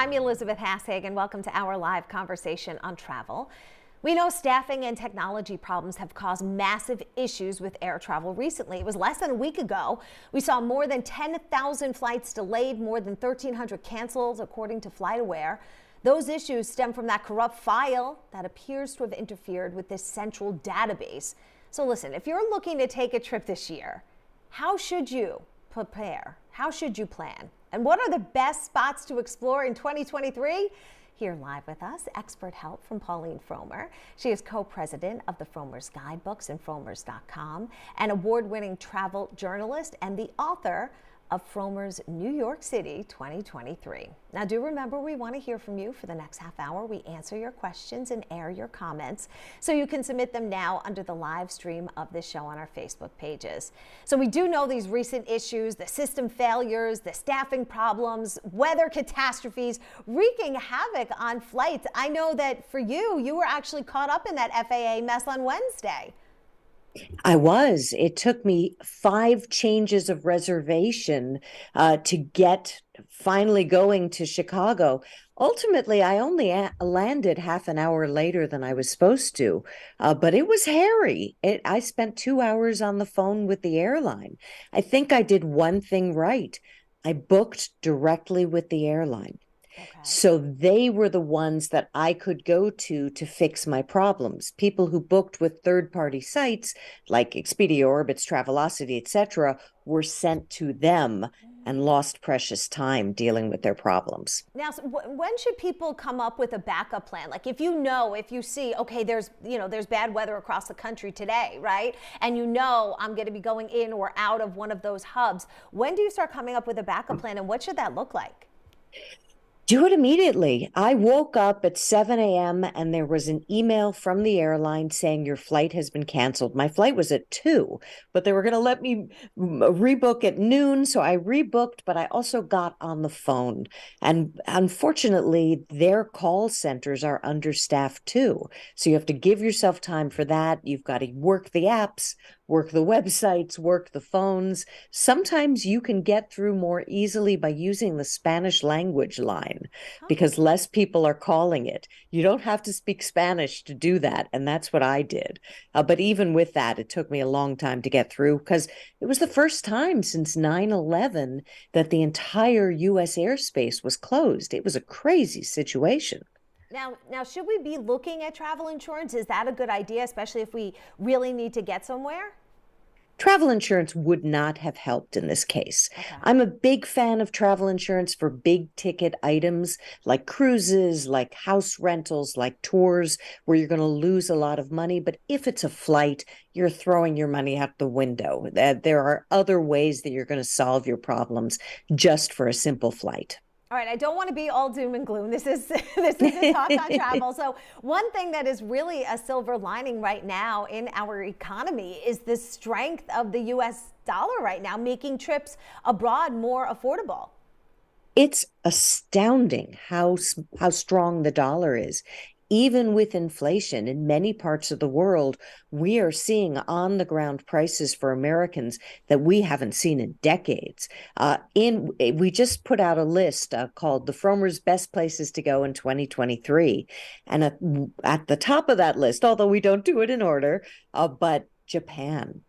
I'm Elizabeth Hassig, and welcome to our live conversation on travel. We know staffing and technology problems have caused massive issues with air travel recently. It was less than a week ago. We saw more than 10,000 flights delayed, more than 1,300 canceled, according to FlightAware. Those issues stem from that corrupt file that appears to have interfered with this central database. So listen, if you're looking to take a trip this year, how should you prepare? How should you plan? And what are the best spots to explore in 2023? Here live with us, expert help from Pauline Frommer. She is co-president of the Frommer's Guidebooks and Frommers.com, an award-winning travel journalist and the author of Frommer's New York City 2023. Now do remember, we want to hear from you. For the next half hour, we answer your questions and air your comments. So you can submit them now under the live stream of this show on our Facebook pages. So we do know these recent issues, the system failures, the staffing problems, weather catastrophes, wreaking havoc on flights. I know that for you, you were actually caught up in that FAA mess on Wednesday. I was. It took me 5 changes of reservation to get finally going to Chicago. Ultimately, I only landed half an hour later than I was supposed to, but it was hairy. I spent 2 hours on the phone with the airline. I think I did one thing right. I booked directly with the airline. Okay. So they were the ones that I could go to fix my problems. People who booked with third-party sites like Expedia, Orbitz, Travelocity, etc., were sent to them and lost precious time dealing with their problems. Now, when should people come up with a backup plan? Like if you see, okay, there's bad weather across the country today, right? And I'm going to be going in or out of one of those hubs. When do you start coming up with a backup plan, and what should that look like? Do it immediately. I woke up at 7 a.m. and there was an email from the airline saying your flight has been canceled. My flight was at 2, but they were going to let me rebook at noon. So I rebooked, but I also got on the phone. And unfortunately, their call centers are understaffed too. So you have to give yourself time for that. You've got to work the apps, work the websites, work the phones. Sometimes you can get through more easily by using the Spanish language line because less people are calling it. You don't have to speak Spanish to do that, and that's what I did. But even with that, it took me a long time to get through because it was the first time since 9/11 that the entire U.S. airspace was closed. It was a crazy situation. Now, should we be looking at travel insurance? Is that a good idea, especially if we really need to get somewhere? Travel insurance would not have helped in this case. Okay. I'm a big fan of travel insurance for big ticket items like cruises, like house rentals, like tours, where you're going to lose a lot of money. But if it's a flight, you're throwing your money out the window. There are other ways that you're going to solve your problems just for a simple flight. All right, I don't want to be all doom and gloom. This is a talk on travel. So one thing that is really a silver lining right now in our economy is the strength of the U.S. dollar right now, making trips abroad more affordable. It's astounding how strong the dollar is. Even with inflation in many parts of the world, we are seeing on-the-ground prices for Americans that we haven't seen in decades. We just put out a list called the Frommer's Best Places to Go in 2023. And at the top of that list, although we don't do it in order, but Japan.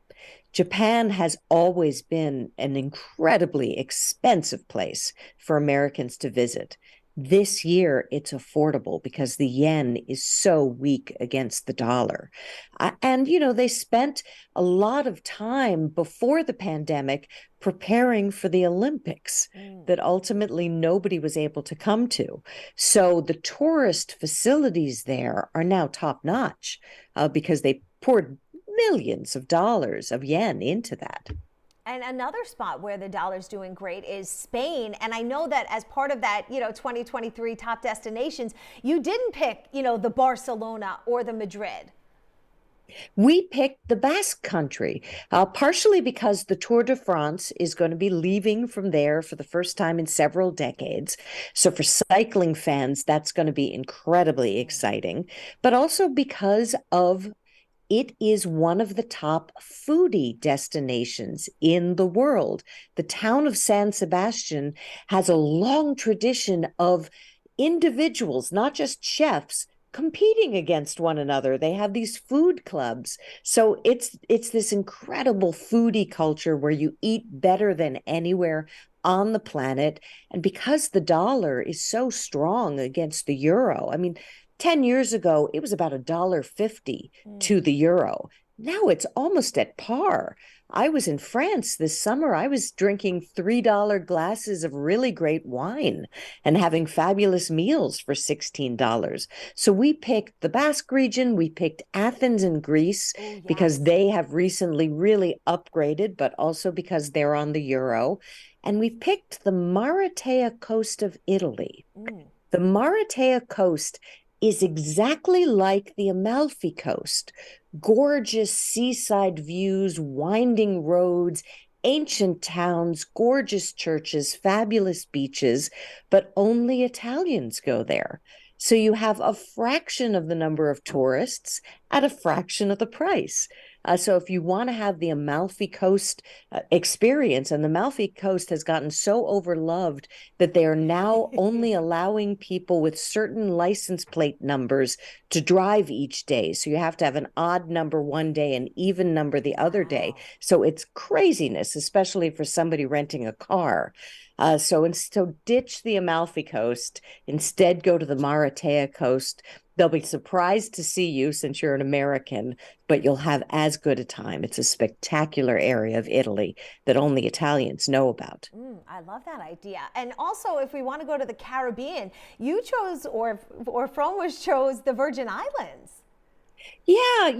Japan has always been an incredibly expensive place for Americans to visit. This year, it's affordable because the yen is so weak against the dollar. And they spent a lot of time before the pandemic preparing for the Olympics that ultimately nobody was able to come to. So the tourist facilities there are now top-notch because they poured millions of dollars of yen into that. And another spot where the dollar's doing great is Spain. And I know that as part of that, 2023 top destinations, you didn't pick, the Barcelona or the Madrid. We picked the Basque Country, partially because the Tour de France is going to be leaving from there for the first time in several decades. So for cycling fans, that's going to be incredibly exciting, but also because of it is one of the top foodie destinations in the world. The town of San Sebastian has a long tradition of individuals, not just chefs, competing against one another. They have these food clubs. So it's this incredible foodie culture where you eat better than anywhere on the planet. And because the dollar is so strong against the euro, I mean, 10 years ago, it was about $1.50 Mm. to the euro. Now it's almost at par. I was in France this summer. I was drinking $3 glasses of really great wine and having fabulous meals for $16. So we picked the Basque region, we picked Athens in Greece Oh, because yes. they have recently really upgraded, but also because they're on the euro. And we picked the Maratea coast of Italy. Mm. The Maratea coast is exactly like the Amalfi Coast. Gorgeous seaside views, winding roads, ancient towns, gorgeous churches, fabulous beaches, but only Italians go there. So you have a fraction of the number of tourists at a fraction of the price. So if you want to have the Amalfi Coast experience, and the Amalfi Coast has gotten so overloved that they are now only allowing people with certain license plate numbers to drive each day. So you have to have an odd number one day and even number the other day. Wow. So it's craziness, especially for somebody renting a car. So ditch the Amalfi Coast, instead go to the Maratea Coast. They'll be surprised to see you since you're an American, but you'll have as good a time. It's a spectacular area of Italy that only Italians know about. I love that idea. And also, if we want to go to the Caribbean, you chose, or Fromage chose the Virgin Islands. Yeah,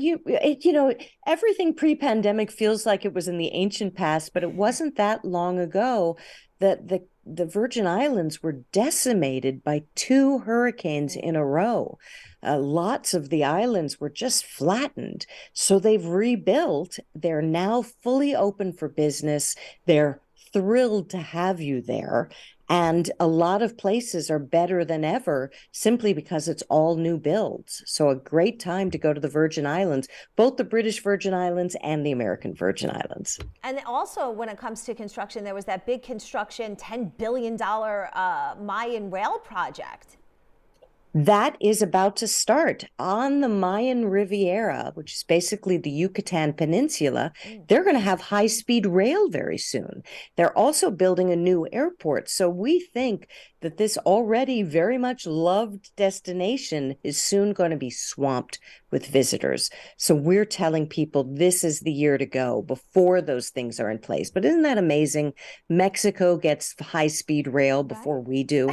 everything pre-pandemic feels like it was in the ancient past, but it wasn't that long ago that the Virgin Islands were decimated by two hurricanes in a row. Lots of the islands were just flattened. So they've rebuilt. They're now fully open for business. They're thrilled to have you there. And a lot of places are better than ever simply because it's all new builds. So, a great time to go to the Virgin Islands, both the British Virgin Islands and the American Virgin Islands. And also, when it comes to construction, there was that big construction, $10 billion Mayan rail project. That is about to start on the Mayan Riviera, which is basically the Yucatan Peninsula. Mm. They're going to have high speed rail very soon. They're also building a new airport. So we think that this already very much loved destination is soon going to be swamped with visitors. So we're telling people this is the year to go before those things are in place. But isn't that amazing? Mexico gets high speed rail before Right. we do.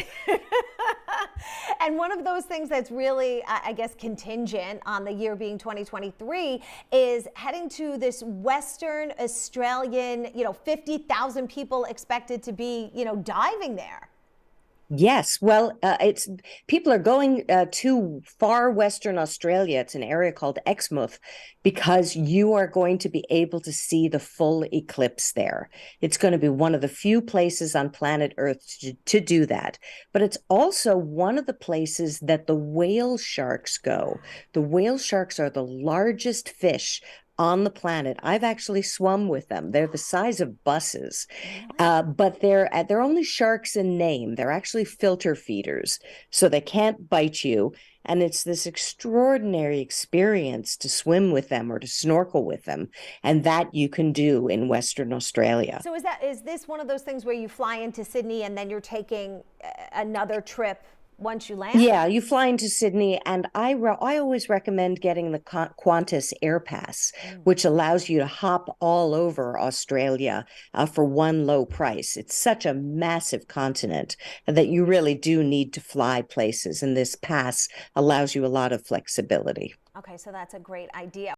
And one of those things that's really, I guess, contingent on the year being 2023 is heading to this Western Australian, 50,000 people expected to be, diving there. Yes, well, it's people are going to far Western Australia. It's an area called Exmouth because you are going to be able to see the full eclipse there. It's going to be one of the few places on planet Earth to do that. But it's also one of the places that the whale sharks go. The whale sharks are the largest fish on the planet. I've actually swum with them. They're the size of buses, Really? but they're only sharks in name. They're actually filter feeders, so they can't bite you. And it's this extraordinary experience to swim with them or to snorkel with them, and that you can do in Western Australia. So is this one of those things where you fly into Sydney and then you're taking another trip once you land? Yeah, you fly into Sydney, and I always recommend getting the Qantas Air Pass, Mm. which allows you to hop all over Australia for one low price. It's such a massive continent that you really do need to fly places, and this pass allows you a lot of flexibility. Okay, so that's a great idea.